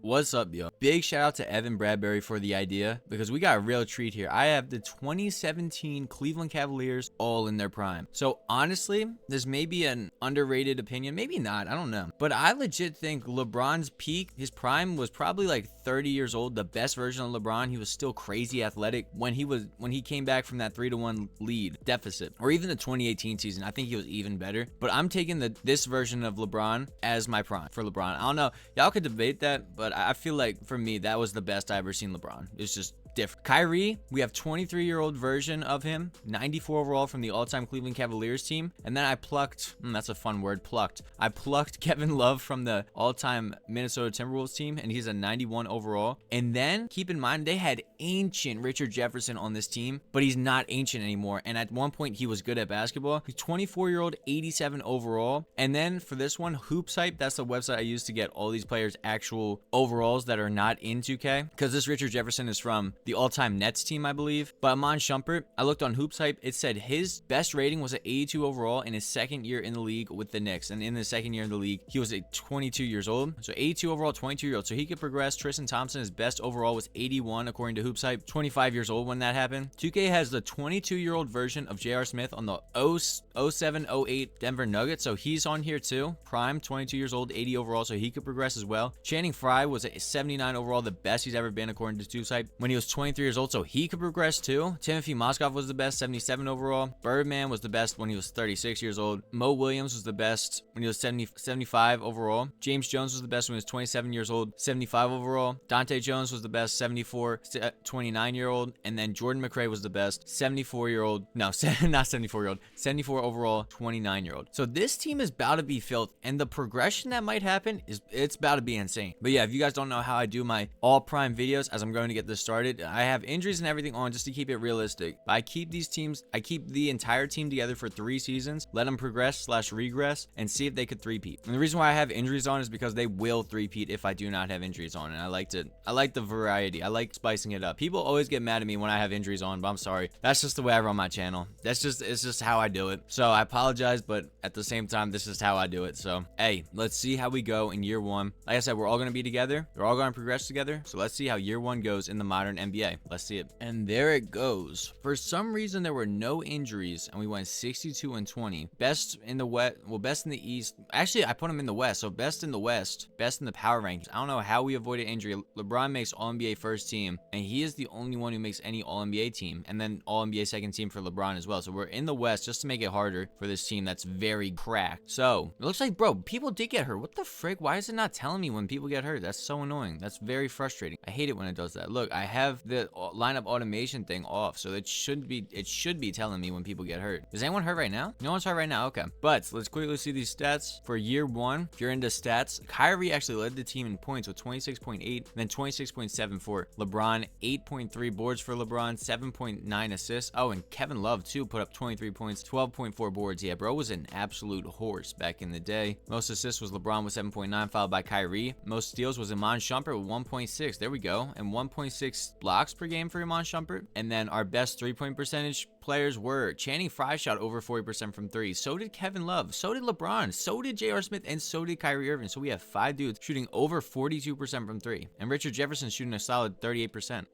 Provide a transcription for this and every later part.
What's up, yo? Big shout out to Evan Bradbury for the idea, because we got a real treat here. I have the 2017 Cleveland Cavaliers all in their prime. So honestly, this may be an underrated opinion, maybe not, I don't know. But I legit think LeBron's peak, his prime was probably like 30 years old, the best version of LeBron. He was still crazy athletic when he came back from that 3-1 lead deficit, or even the 2018 season. I think he was even better. But I'm taking this version of LeBron as my prime for LeBron. I don't know, y'all could debate that, but I feel like for me that was the best I ever seen LeBron. It's just different. Kyrie, we have 23-year-old version of him, 94 overall from the all-time Cleveland Cavaliers team. And then I plucked, that's a fun word, I plucked Kevin Love from the all-time Minnesota Timberwolves team, and he's a 91 overall. And then keep in mind, they had ancient Richard Jefferson on this team, but he's not ancient anymore. And at one point, he was good at basketball. He's 24-year-old, 87 overall. And then for this one, Hoops Hype, that's the website I use to get all these players' actual overalls that are not in 2K, because this Richard Jefferson is from the all-time Nets team, I believe. But Iman Shumpert, I looked on Hoops Hype, it said his best rating was an 82 overall in his second year in the league with the Knicks. And in the second year in the league, he was 22 years old. So 82 overall, 22-year-old. So he could progress. Tristan Thompson, his best overall was 81 according to Hoops Hype, 25 years old when that happened. 2K has the 22-year-old version of J.R. Smith on the 07-08 Denver Nuggets. So he's on here too. Prime, 22 years old, 80 overall. So he could progress as well. Channing Frye was a 79 overall, the best he's ever been according to Hoops Hype when he was 23 years old, so he could progress too. Timothy Mozgov was the best, 77 overall. Birdman was the best when he was 36 years old. Mo Williams was the best when he was 75 overall. James Jones was the best when he was 27 years old, 75 overall. Dante Jones was the best, 74, 29-year-old. And then Jordan McRae was the best, 74-year-old. No, not 74-year-old, 74 overall, 29-year-old. So this team is about to be filled, and the progression that might happen it's about to be insane. But yeah, if you guys don't know how I do my all prime videos, as I'm going to get this started, I have injuries and everything on just to keep it realistic. But I keep the entire team together for 3 seasons, let them progress/regress, and see if they could three-peat. And the reason why I have injuries on is because they will three-peat if I do not have injuries on. And I like the variety. I like spicing it up. People always get mad at me when I have injuries on, but I'm sorry. That's just the way I run my channel. It's just how I do it. So I apologize, but at the same time, this is how I do it. So hey, let's see how we go in year 1. Like I said, we're all going to be together. We're all going to progress together. So let's see how year 1 goes in the modern NBA. Let's see it. And there it goes. For some reason, there were no injuries, and we went 62-20. Best in the West, well, best in the East. Actually, I put him in the West, so best in the West, best in the power rankings. I don't know how we avoided injury. LeBron makes All-NBA first team, and he is the only one who makes any All-NBA team, and then All-NBA second team for LeBron as well. So we're in the West just to make it harder for this team that's very cracked. So it looks like, bro, people did get hurt. What the frick? Why is it not telling me when people get hurt? That's so annoying. That's very frustrating. I hate it when it does that. Look, I have the lineup automation thing off, so it should be telling me when people get hurt. Is anyone hurt right now? No one's hurt right now. Okay, but let's quickly see these stats for year 1. If you're into stats, Kyrie actually led the team in points with 26.8, and then 26.7 for LeBron, 8.3 boards for LeBron, 7.9 assists. Oh, and Kevin Love too put up 23 points, 12.4 boards. Yeah, bro was an absolute horse back in the day. Most assists was LeBron with 7.9, followed by Kyrie. Most steals was Iman Shumpert with 1.6. There we go, and 1.6 blocks per game for Iman Shumpert. And then our best 3-point percentage players were Channing Frye shot over 40% from 3. So did Kevin Love. So did LeBron. So did J.R. Smith. And so did Kyrie Irving. So we have 5 dudes shooting over 42% from 3. And Richard Jefferson shooting a solid 38%.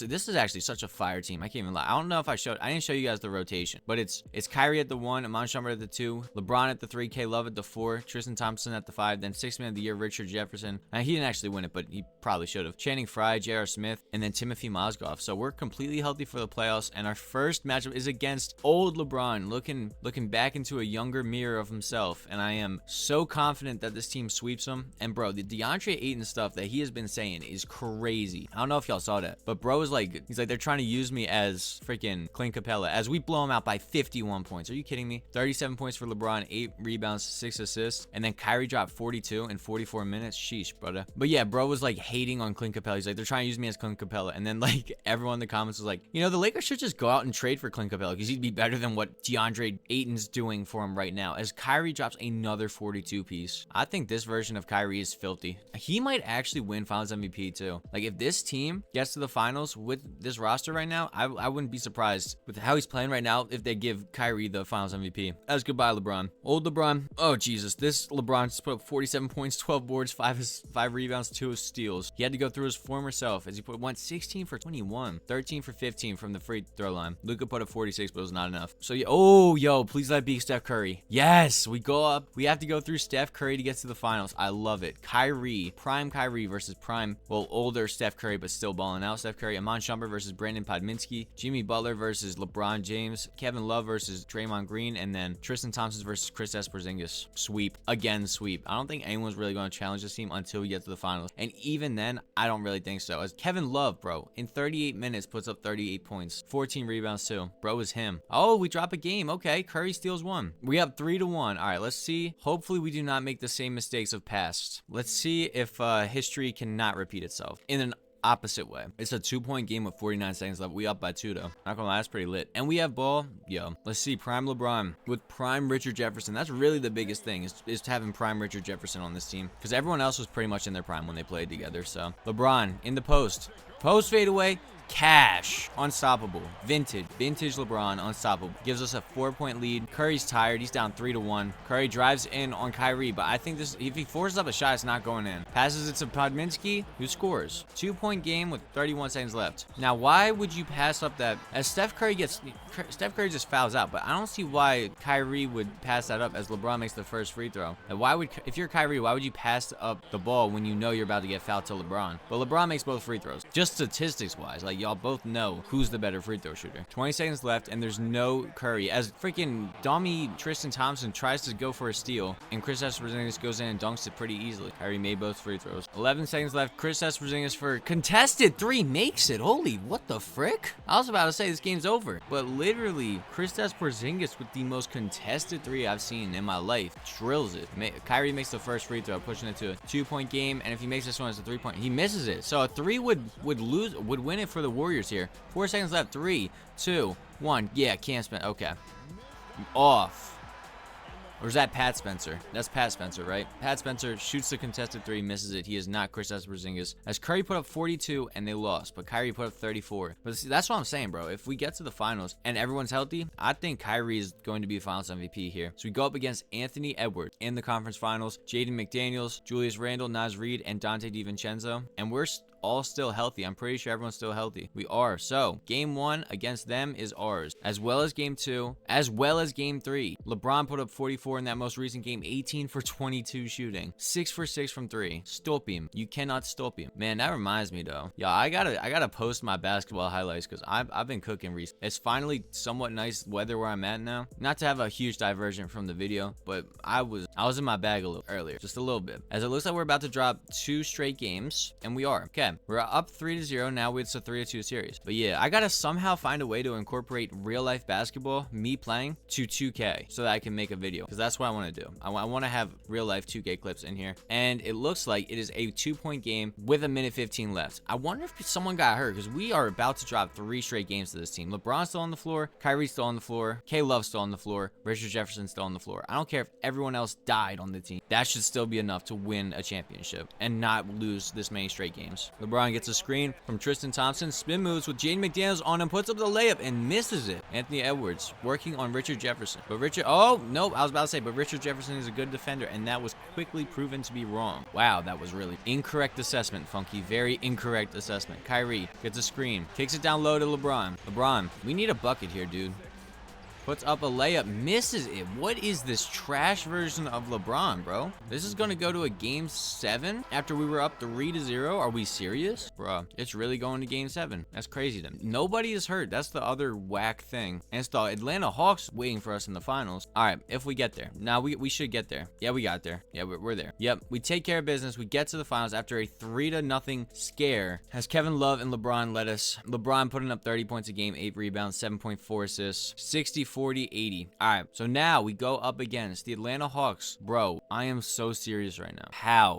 This is actually such a fire team. I can't even lie. I don't know if I didn't show you guys the rotation, but it's Kyrie at the 1, Iman Shumpert at the 2, LeBron at the 3, K Love at the 4, Tristan Thompson at the 5, then 6th man of the year, Richard Jefferson. Now, he didn't actually win it, but he probably should have. Channing Frye, J.R. Smith, and then Timothy Mozgov. So we're completely healthy for the playoffs, and our first matchup is against old LeBron, looking back into a younger mirror of himself, and I am so confident that this team sweeps him. And bro, the DeAndre Ayton stuff that he has been saying is crazy. I don't know if y'all saw that, but bro is like, he's like, they're trying to use me as freaking Clint Capella as we blow him out by 51 points. Are you kidding me? 37 points for LeBron, 8 rebounds, 6 assists, and then Kyrie dropped 42 in 44 minutes. Sheesh, brother. But yeah, bro was like hating on Clint Capella. He's like, they're trying to use me as Clint Capella, and then like everyone in the comments was like, you know, the Lakers should just go out and trade for Clint Clint Capella because he'd be better than what DeAndre Ayton's doing for him right now. As Kyrie drops another 42 piece. I think this version of Kyrie is filthy. He might actually win Finals MVP too. Like if this team gets to the finals with this roster right now, I wouldn't be surprised with how he's playing right now if they give Kyrie the Finals MVP. That's goodbye, LeBron. Old LeBron. Oh Jesus, this LeBron just put up 47 points, 12 boards, 5 rebounds, 2 steals. He had to go through his former self as he went 16 for 21, 13 for 15 from the free throw line. Luka put up 46, but it was not enough. So yeah, oh yo, please let it be Steph Curry. Yes, we go up. We have to go through Steph Curry to get to the finals. I love it. Kyrie, prime Kyrie versus prime, well, older Steph Curry, but still balling out. Steph Curry, Amon Shumpert versus Brandon Podminsky, Jimmy Butler versus LeBron James, Kevin Love versus Draymond Green, and then Tristan Thompson versus Kristaps Porzingis. Sweep. Again, sweep. I don't think anyone's really going to challenge this team until we get to the finals. And even then, I don't really think so. As Kevin Love, bro, in 38 minutes puts up 38 points, 14 rebounds too. Bro is him. Oh, we drop a game. Okay, Curry steals one. We up 3-1. All right, let's see. Hopefully we do not make the same mistakes of past. Let's see if history cannot repeat itself in an opposite way. It's a 2-point game with 49 seconds left. We up by 2 though. Not gonna lie, that's pretty lit. And we have ball. Yo, let's see. Prime LeBron with prime Richard Jefferson. That's really the biggest thing is having prime Richard Jefferson on this team because everyone else was pretty much in their prime when they played together. So LeBron in the post fadeaway. Cash. Unstoppable. Vintage LeBron. Unstoppable. Gives us a 4-point lead. Curry's tired. He's down 3-1. Curry drives in on Kyrie, but I think this, if he forces up a shot, it's not going in. Passes it to Podminsky, who scores. 2-point game with 31 seconds left. Now, why would you pass up that? As Steph Curry just fouls out, but I don't see why Kyrie would pass that up as LeBron makes the first free throw. And if you're Kyrie, why would you pass up the ball when you know you're about to get fouled to LeBron? But LeBron makes both free throws. Just statistics-wise, like, y'all both know who's the better free throw shooter. 20 seconds left, and there's no Curry. As freaking dummy Tristan Thompson tries to go for a steal, and Kristaps Porzingis goes in and dunks it pretty easily. Kyrie made both free throws. 11 seconds left. Kristaps Porzingis for contested 3 makes it. Holy, what the frick? I was about to say this game's over, but literally, Kristaps Porzingis with the most contested 3 I've seen in my life drills it. Kyrie makes the first free throw, pushing it to a 2-point game, and if he makes this one as a 3-point, he misses it. So a 3 would win it for the Warriors here. 4 seconds left. 3, 2, 1. Yeah, can't spend. Okay. Off. Or is that Pat Spencer? That's Pat Spencer, right? Pat Spencer shoots the contested 3, misses it. He is not Kristaps Porzingis. As Curry put up 42 and they lost, but Kyrie put up 34. But see, that's what I'm saying, bro. If we get to the finals and everyone's healthy, I think Kyrie is going to be a finals MVP here. So we go up against Anthony Edwards in the conference finals, Jaden McDaniels, Julius Randle, Naz Reid, and Dante DiVincenzo. And we're all still healthy. I'm pretty sure everyone's still healthy. We are. So game 1 against them is ours, as well as game 2, as well as game 3. LeBron put up 44 in that most recent game, 18 for 22 shooting, 6 for 6 from 3. Stop him. You cannot stop him. Man, that reminds me though. Yeah, I gotta post my basketball highlights because I've been cooking recently. It's finally somewhat nice weather where I'm at now. Not to have a huge diversion from the video, but I was in my bag a little earlier, just a little bit. As it looks like we're about to drop 2 straight games, and we are. Okay. We're up 3-0. Now it's a 3-2 series. But yeah, I gotta somehow find a way to incorporate real life basketball, me playing, to 2K so that I can make a video, because that's what I want to do. I want to have real life 2K clips in here. And it looks like it is a 2-point game with 1:15 left. I wonder if someone got hurt, because we are about to drop 3 straight games to this team. LeBron's still on the floor, Kyrie's still on the floor, K Love's still on the floor, Richard Jefferson's still on the floor. I don't care if everyone else died on the team. That should still be enough to win a championship and not lose this many straight games. LeBron gets a screen from Tristan Thompson, spin moves with Jaden McDaniels on him, puts up the layup and misses it. Anthony Edwards working on Richard Jefferson, but Richard Jefferson is a good defender, and that was quickly proven to be wrong. Wow, that was really incorrect assessment, Funky. Very incorrect assessment. Kyrie gets a screen, kicks it down low to LeBron. LeBron, we need a bucket here, dude. Puts up a layup, misses it. What is this trash version of LeBron, bro? This is gonna go to a game 7 after we were up 3-0. Are we serious? Bro, it's really going to game 7. That's crazy then. Nobody is hurt. That's the other whack thing. And it's the Atlanta Hawks waiting for us in the finals. All right, if we get there. Now, we should get there. Yeah, we got there. Yeah, we're there. Yep, we take care of business. We get to the finals after a 3-0 scare. Has Kevin Love and LeBron led us. LeBron putting up 30 points a game, 8 rebounds, 7.4 assists, 64 40, 80. All right, so now we go up against the Atlanta Hawks. Bro, I am so serious right now.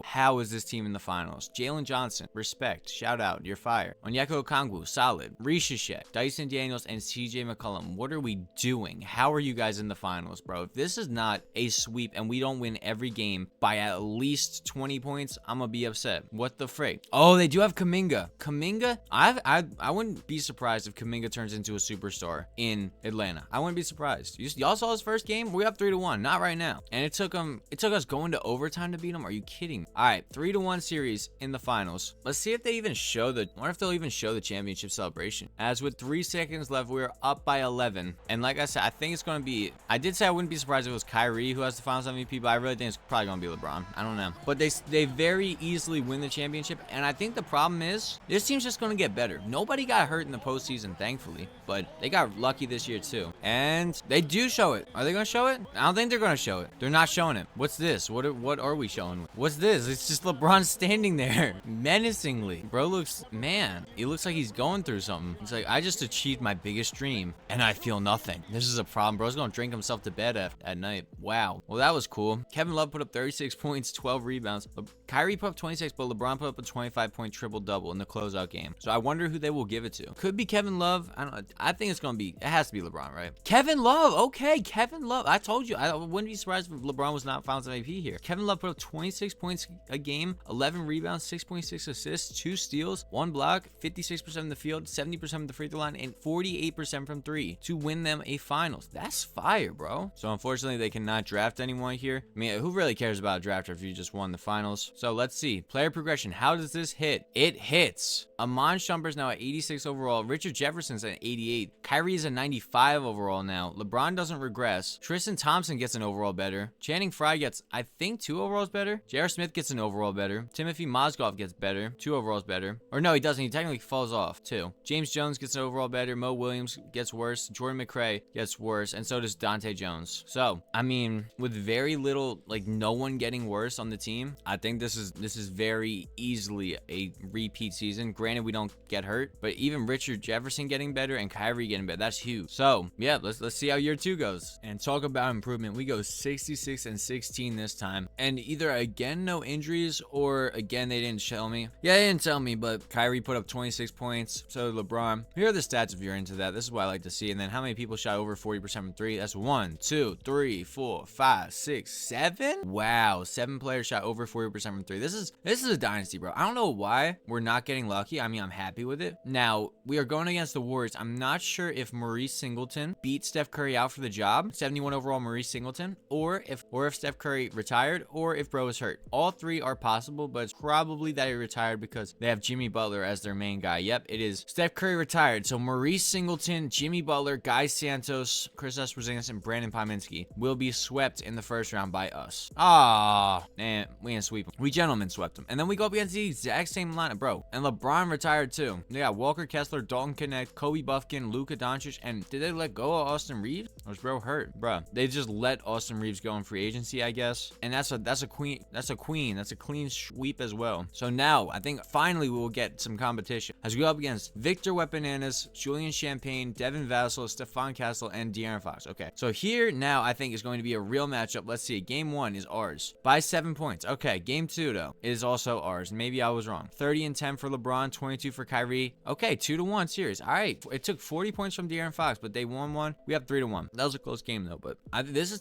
How is this team in the finals? Jalen Johnson, respect, shout out, you're fire. Onyeka Okongwu, solid. Rishishek, Dyson Daniels, and CJ McCollum. What are we doing? How are you guys in the finals, bro? If this is not a sweep and we don't win every game by at least 20 points, I'm gonna be upset. What the frick? Oh, they do have Kuminga. Kuminga, I wouldn't be surprised if Kuminga turns into a superstar in Atlanta. I wouldn't be surprised. Y'all saw his first game? We're up 3-1. Not right now. And it took us going to overtime to beat him. Are you kidding? All right, 3-1 series in the finals. Let's see if they even show the. What if they'll even show the championship celebration? As with 3 seconds left, we're up by 11. And like I said, I think it's gonna be. I did say I wouldn't be surprised if it was Kyrie who has the Finals MVP, but I really think it's probably gonna be LeBron. I don't know. But they very easily win the championship, and I think the problem is this team's just gonna get better. Nobody got hurt in the postseason, thankfully, but they got lucky this year too. And they do show it. Are they gonna show it? I don't think they're gonna show it. They're not showing it. What's this? What are we showing? What's this? It's just LeBron standing there menacingly. Bro looks, man, he looks like he's going through something. It's like, I just achieved my biggest dream and I feel nothing. This is a problem. Bro's gonna drink himself to bed at night. Wow. Well, that was cool. Kevin Love put up 36 points, 12 rebounds. Kyrie put up 26, but LeBron put up a 25-point triple-double in the closeout game. So I wonder who they will give it to. Could be Kevin Love. I don't know. I think it has to be LeBron, right? Kevin Love. Okay, Kevin Love. I told you. I wouldn't be surprised if LeBron was not Finals MVP here. Kevin Love put up 26 points a game, 11 rebounds, 6.6 assists, 2 steals, 1 block, 56% from the field, 70% from the free throw line, and 48% from 3 to win them a Finals. That's fire, bro. So unfortunately, they cannot draft anyone here. I mean, who really cares about a draft if you just won the Finals? So let's see. Player progression. How does this hit? It hits. Amon Shumpert's now at 86 overall. Richard Jefferson's at 88. Kyrie's at 95 overall now. LeBron doesn't regress. Tristan Thompson gets an overall better. Channing Frye gets, I think, 2 overalls better. J.R. Smith gets an overall better. Timothy Mozgov gets better. 2 overalls better. Or no, he doesn't. He technically falls off, too. James Jones gets an overall better. Mo Williams gets worse. Jordan McRae gets worse. And so does Dante Jones. So, I mean, with very little, like, no one getting worse on the team, I think this is very easily a repeat season. Granted, we don't get hurt, but even Richard Jefferson getting better and Kyrie getting better, that's huge. So, yeah, let's see how year 2 goes. And talk about improvement. We go 66-16 this time. And either again, no injuries, or again, they didn't tell me. Yeah, they didn't tell me, but Kyrie put up 26 points. So did LeBron. Here are the stats if you're into that. This is what I like to see. And then how many people shot over 40% from 3? That's 1, 2, 3, 4, 5, 6, 7. Wow, 7 players shot over 40% from 3. This is a dynasty, bro. I don't know why we're not getting lucky. I mean, I'm happy with it. Now, we are going against the Warriors. I'm not sure if Maurice Singleton beat Steph Curry out for the job, 71 overall Maurice Singleton, or if Steph Curry retired, or if bro is hurt. All 3 are possible, but it's probably that he retired because they have Jimmy Butler as their main guy. Yep, it is Steph Curry retired. So Maurice Singleton, Jimmy Butler, Guy Santos, Kristaps Porzingis, and Brandon Pominski will be swept in the first round by us. Ah, man, we didn't sweep them. We gentlemen swept them. And then we go up against the exact same lineup, bro. And LeBron retired too. They got Walker Kessler, Dalton Connect, Kobe Buffkin, Luka Doncic, and did they let go of Austin Reeves? Or was bro hurt? Bro, they just let Austin Reeves go in free agency, I guess. And that's a queen. That's a clean sweep as well. So now I think finally we will get some competition as we go up against Victor Wembanyama, Julian Champagne, Devin Vassell, Stephon Castle, and De'Aaron Fox. Okay, so here now I think is going to be a real matchup. Let's see. Game 1 is ours by 7 points. Okay, game 2 though is also ours. Maybe I was wrong. 30-10 for LeBron, 22 for Kyrie. Okay, 2-1 series. All right, it took 40 points from De'Aaron Fox, but they won one. We have 3-1. That was a close game though. But this is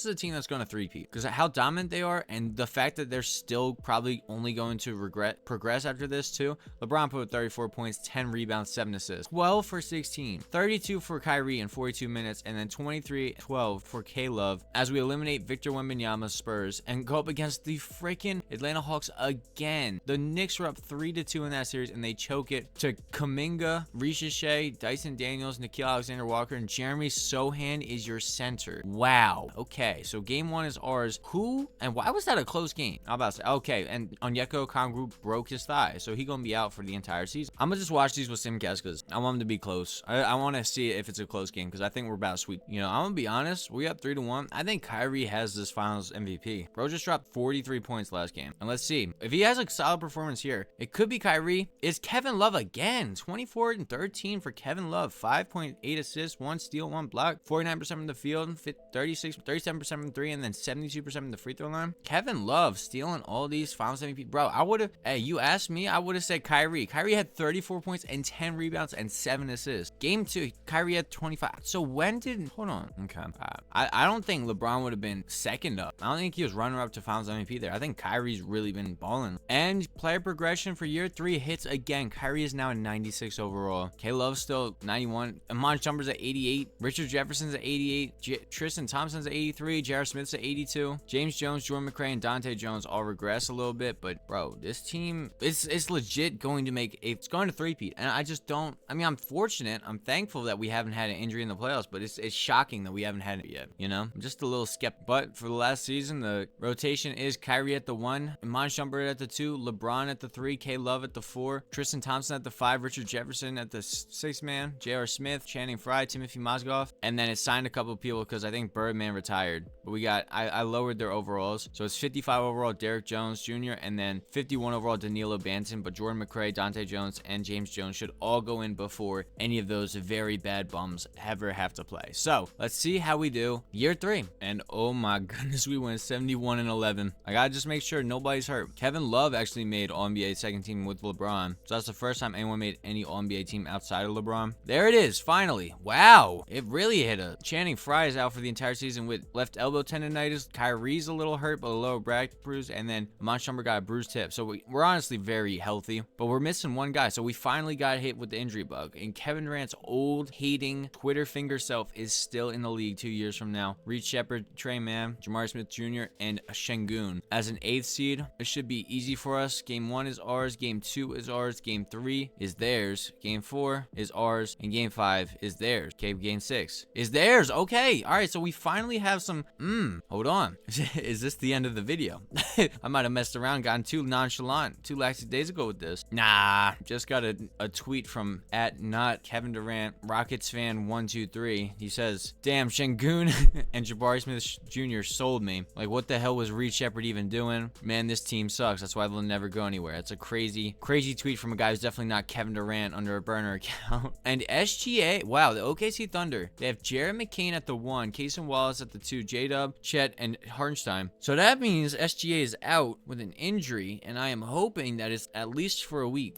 a team that's going to three-peat because how dominant they are, and the fact that they're still probably only going to progress after this too. LeBron put up 34 points, 10 rebounds, 7 assists, 12 for 16, 32 for Kyrie in 42 minutes, and then 23-12 for K-Love as we eliminate Victor Wembanyama's Spurs and go up against the freaking Atlanta Hawks again. The Knicks were up 3-2 in that series, and they choke it to Kuminga, Ricochet, Dyson Daniels, Nickeil Alexander-Walker, and Jeremy Sohan is your center. Wow. Okay, so game 1 is ours. Who and why was that a close game? I'm about to say, okay, and Onyeka Okongwu broke his thigh, so he gonna be out for the entire season. I'm gonna just watch these with Simcast because I want them to be close. I want to see if it's a close game because I think we're about to sweep. You know, I'm gonna be honest. We up 3-1. I think Kyrie has this Finals MVP. Bro just dropped 43 points last game, and let's see if he has a solid performance here. It could be Kyrie. It's Kevin Love again. 24 and 13 for Kevin Love. 5.8 assists, 1 steal, 1 block, 49% from the field, 37% from 3, and then 72% from the free throw line. Kevin Love stealing all these Finals MVP. Bro, I would have, hey, you asked me, I would have said Kyrie. Kyrie had 34 points and 10 rebounds and 7 assists. Game 2, Kyrie had 25. So when did, hold on. Okay. I don't think LeBron would have been second up. I don't think he was runner up to Finals MVP there. I think Kyrie's really been balling. And player progression for year 3 hits again. Kyrie is now a 96 overall. K Love's still 91. Amon Chambers at 88. Richard Jefferson's at 88. Tristan Thompson's at 83. J.R. Smith's at 82. James Jones, Jordan McRae, and Dante Jones all regress a little bit. But bro, this team, it's legit going to make, it's going to three-peat. And I just don't, I mean, I'm fortunate. I'm thankful that we haven't had an injury in the playoffs, but it's shocking that we haven't had it yet. You know, I'm just a little skeptical. But for the last season, the rotation is Kyrie at the 1, Iman Shumpert at the 2, LeBron at the 3, K Love at the 4, Tristan Thompson at the 5, Richard Jefferson at the 6 man, J.R. Smith, Channing Frye, Timothy Mozgov, and then it signed a couple of people because I think Birdman retired. But we got, I lowered their overalls, so it's 55 overall Derek Jones Jr. and then 51 overall Danilo Banton. But Jordan McRae, Dante Jones, and James Jones should all go in before any of those very bad bums ever have to play. So let's see how we do year 3. And oh my goodness, we went 71-11. I gotta just make sure nobody's hurt. Kevin Love actually made All-NBA second team with LeBron, so that's the first time anyone made any All-NBA team outside of LeBron. There it is, finally. Wow, it really hit a. Channing Frye is out for the entire season with left elbow tendonitis. Kyrie's a little hurt, but a lower back bruise, and then Iman Shumpert got a bruised hip. So we're honestly very healthy, but we're missing one guy. So we finally got hit with the injury bug, and Kevin Durant's old hating Twitter finger self is still in the league 2 years from now. Reed Shepard, Trey Mann, Jamar Smith Jr., and Şengün. As an 8th seed, it should be easy for us. Game 1 is ours, Game 2 is ours, Game 3 is theirs, Game 4 is ours, and Game 5 is theirs. Okay, Game 6 is theirs. Okay, all right, so we finally have some, hold on. Is this the end of the video? I might have messed around, gotten too nonchalant, too lackadaisical with this. Nah, just got a tweet from @NotKevinDurant, Rockets fan 123. He says, damn, Şengün and Jabari Smith Jr. sold me. Like, what the hell was Reed Shepard even doing? Man, this team sucks. That's why they'll never go anywhere. It's a crazy tweet from a guy who's definitely not Kevin Durant under a burner account. And SGA, wow, the OKC Thunder, they have Jared McCain at the 1, Cason Wallace at the 2, J-Dub, Chet, and Hartenstein. So that means SGA is out with an injury, and I am hoping that it's at least for a week.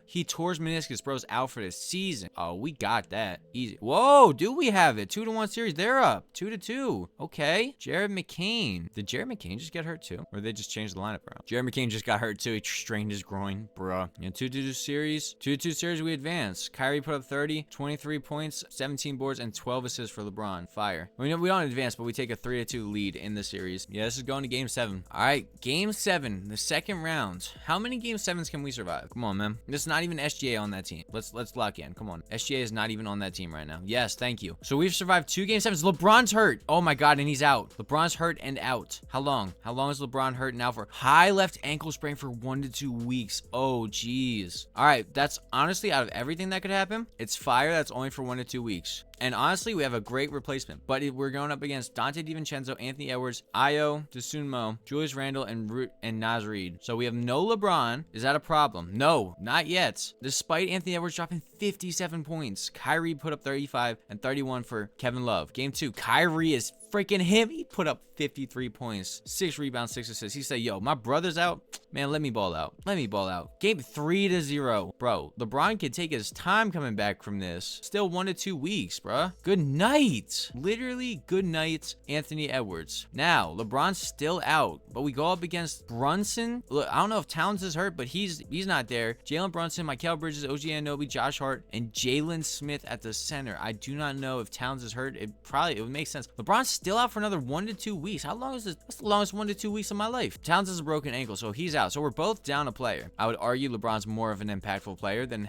He tore his meniscus, bro's out for the season. Oh, we got that. Easy. Whoa, do we have it? 2-1 series. They're up. 2-2. Okay. Jared McCain. Did Jared McCain just get hurt too? Or did they just change the lineup, bro? Jared McCain just got hurt too. He strained his groin, bruh. In 2-2 series. 2-2 series, we advance. Kyrie put up 30, 23 points, 17 boards, and 12 assists for LeBron. Fire. We don't advance, but we take a 3-2 lead in the series. Yeah, this is going to Game 7. All right, Game 7, the second round. How many Game 7s can we survive? Come on, man. There's not even SGA on that team. Let's lock in. Come on. SGA is not even on that team right now. Yes, thank you. So we've survived 2 Game 7s. LeBron's hurt. Oh my God, and he's out. LeBron's hurt and out. How long? How long is LeBron hurt now for? High left ankle sprain for 1 to 2 weeks. Oh, geez. All right, that's honestly out of everything that could happen. It's fire. That's only for 1 to 2 weeks. And honestly, we have a great replacement. But we're going up against Dante DiVincenzo, Anthony Edwards, Ayo Dosunmu, Julius Randle, and Naz Reid. So we have no LeBron. Is that a problem? No, not yet. Despite Anthony Edwards dropping 57 points, Kyrie put up 35 and 31 for Kevin Love. Game 2, Kyrie is freaking him. He put up 53 points, 6 rebounds, 6 assists. He said, yo, my brother's out. Man, let me ball out. Let me ball out. Game 3-0. Bro, LeBron can take his time coming back from this. Still 1 to 2 weeks, bruh. Good night. Literally, good night, Anthony Edwards. Now, LeBron's still out, but we go up against Brunson. Look, I don't know if Towns is hurt, but he's not there. Jalen Brunson, Mikal Bridges, OG Anunoby, Josh Hart, and Jalen Smith at the center. I do not know if Towns is hurt. It would make sense. LeBron's still out for another 1 to 2 weeks. How long is this? That's the longest 1 to 2 weeks of my life. Towns has a broken ankle, so he's out. So we're both down a player. I would argue LeBron's more of an impactful player than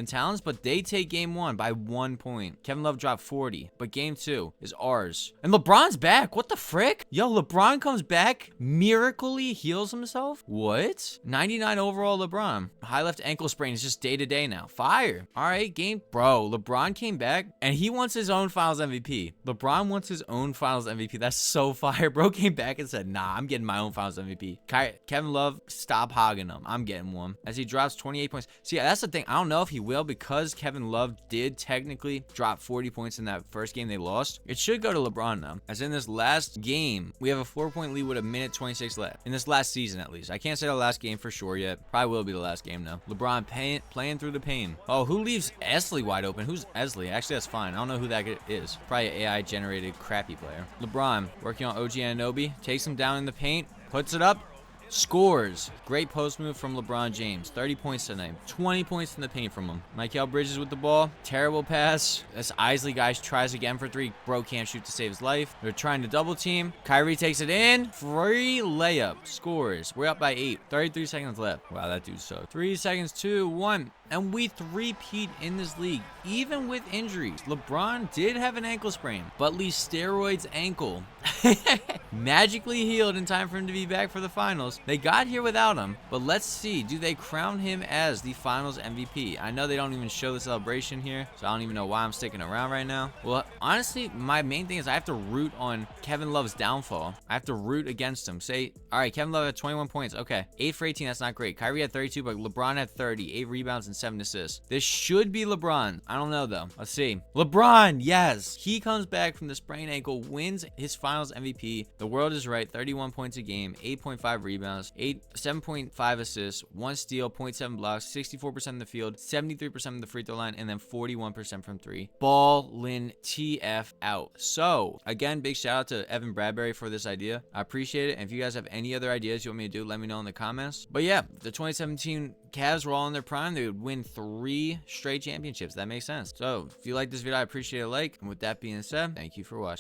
Towns, but they take Game 1 by 1 point. Kevin Love dropped 40, but Game 2 is ours. And LeBron's back. What the frick? Yo, LeBron comes back, miraculously heals himself? What? 99 overall LeBron. High left ankle sprain is just day to day now. Fire. All right, game. Bro, LeBron came back, and he wants his own Finals MVP. LeBron wants his own Finals MVP. That's so fire. Bro came back and said, nah, I'm getting my own Finals MVP. Kevin Love, stop hogging him. I'm getting one. As he drops 28 points. See, that's the thing. I don't know if he will, because Kevin Love did technically drop 40 points in that first game they lost. It should go to LeBron now. As in this last game, we have a 4-point lead with a minute 26 left. In this last season, at least. I can't say the last game for sure yet. Probably will be the last game, though. LeBron playing through the pain. Oh, who leaves Esley wide open? Who's Esley? Actually, that's fine. I don't know who that is. Probably an AI-generated crappy player. LeBron working on OG Anunoby. Takes him down in the paint. Puts it up. Scores. Great post move from LeBron James. 30 points tonight. 20 points in the paint from him. Mikal Bridges with the ball. Terrible pass. This Isley guy tries again for 3. Bro can't shoot to save his life. They're trying to double team. Kyrie takes it in. Free layup. Scores. We're up by 8. 33 seconds left. Wow, that dude sucked. 3 seconds, 2, 1. And we three-peat in this league, even with injuries. LeBron did have an ankle sprain, but Lee steroids ankle magically healed in time for him to be back for the finals. They got here without him, but let's see. Do they crown him as the finals MVP? I know they don't even show the celebration here, so I don't even know why I'm sticking around right now. Well, honestly, my main thing is I have to root on Kevin Love's downfall. I have to root against him. Say, all right, Kevin Love had 21 points. Okay, 8 for 18. That's not great. Kyrie had 32, but LeBron had 30, 8 rebounds and 7 assists. This should be LeBron. I don't know, though. Let's see. LeBron, yes. He comes back from the sprained ankle, wins his finals MVP. The world is right. 31 points a game, 8.5 rebounds, 7.5 assists, 1 steal, 0.7 blocks, 64% in the field, 73% of the free throw line, and then 41% from 3. Ballin' TF out. So, again, big shout out to Evan Bradbury for this idea. I appreciate it. And if you guys have any other ideas you want me to do, let me know in the comments. But yeah, the 2017 Cavs were all in their prime. They would win 3 straight championships. That makes sense. So if you like this video, I appreciate a like. And with that being said, thank you for watching.